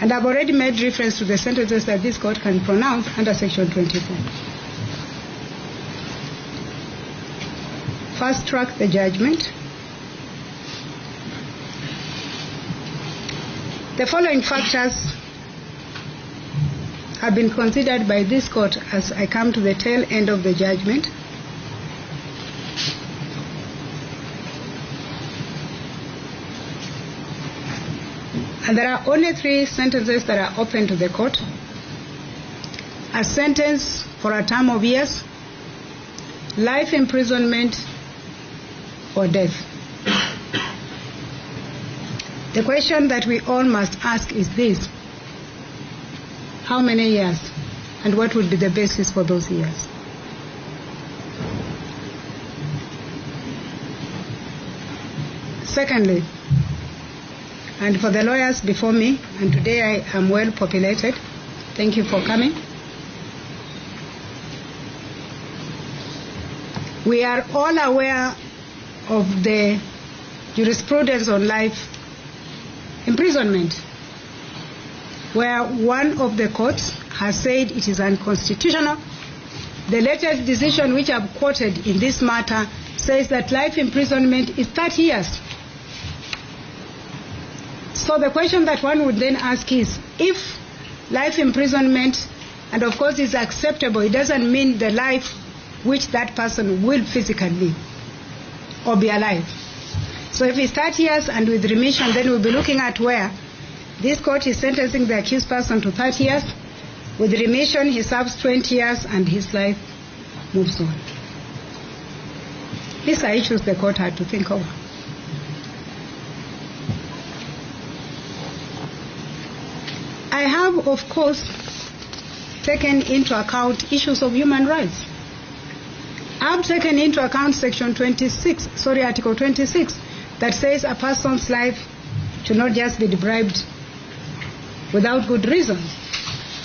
And I've already made reference to the sentences that this court can pronounce under Section 24. Fast track the judgment. The following factors have been considered by this court as I come to the tail end of the judgment. And there are only 3 sentences that are open to the court. A sentence for a term of years, life imprisonment, or death. The question that we all must ask is this: how many years, and what would be the basis for those years? Secondly, and for the lawyers before me, and today I am well populated, thank you for coming. We are all aware of the jurisprudence on life imprisonment, where one of the courts has said it is unconstitutional. The latest decision which I've quoted in this matter says that life imprisonment is 30 years. So the question that one would then ask is, if life imprisonment, and of course is acceptable, it doesn't mean the life which that person will physically live or be alive. So if it's 30 years and with remission, then we'll be looking at where this court is sentencing the accused person to 30 years. With remission, he serves 20 years and his life moves on. These are issues the court had to think over. I have, of course, taken into account issues of human rights. I've taken into account Article 26, that says a person's life should not just be deprived without good reason.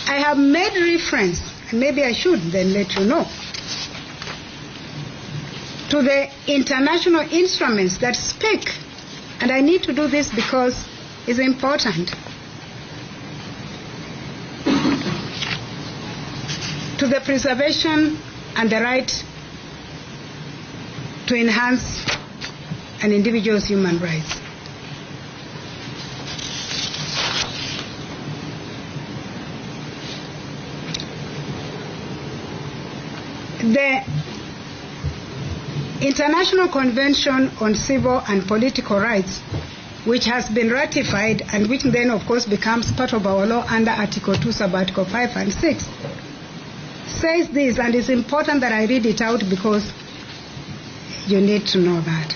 I have made reference, and maybe I should then let you know, to the international instruments that speak, and I need to do this because it's important, to the preservation and the right to enhance an individual's human rights. The International Convention on Civil and Political Rights, which has been ratified and which then of course becomes part of our law under Article 2, Sub-Article 5 and 6, says this, and it's important that I read it out because you need to know that.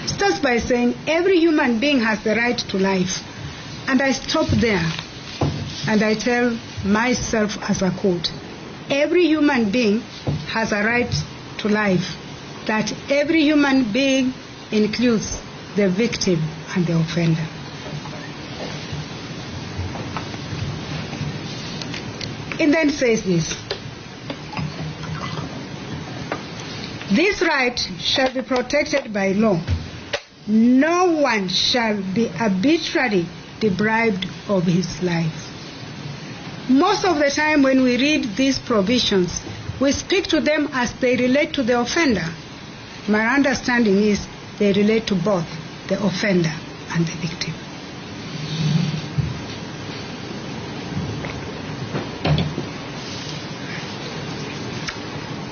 It starts by saying every human being has the right to life. And I stop there and I tell myself as a court, every human being has a right to life. That every human being includes the victim and the offender. It then says this: this right shall be protected by law. No one shall be arbitrarily deprived of his life. Most of the time when we read these provisions, we speak to them as they relate to the offender. My understanding is they relate to both the offender and the victim.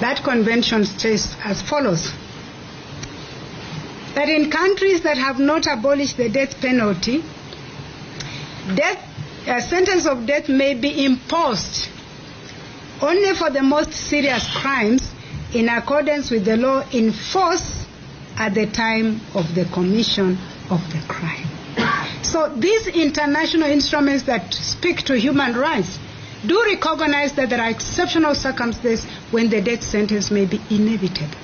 That convention states as follows: that in countries that have not abolished the death penalty, a sentence of death may be imposed only for the most serious crimes in accordance with the law in force at the time of the commission of the crime. So these international instruments that speak to human rights do recognize that there are exceptional circumstances when the death sentence may be inevitable.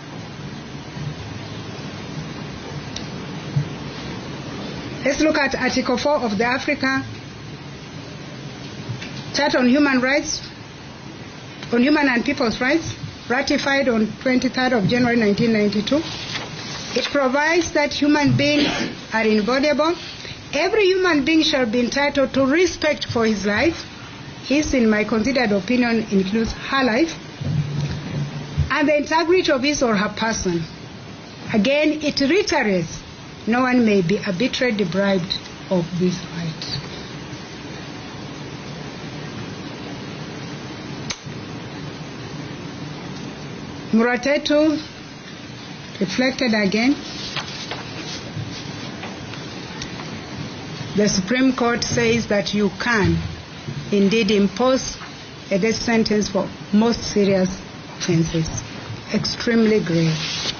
Let's look at Article 4 of the Africa Charter on Human Rights, on Human and People's Rights, ratified on 23rd of January 1992. It provides that human beings are inviolable. Every human being shall be entitled to respect for his life. His, in my considered opinion, includes her life, and the integrity of his or her person. Again, it reiterates, no one may be arbitrarily deprived of this right. Muratetu reflected again. The Supreme Court says that you can indeed impose a death sentence for most serious offenses. Extremely grave.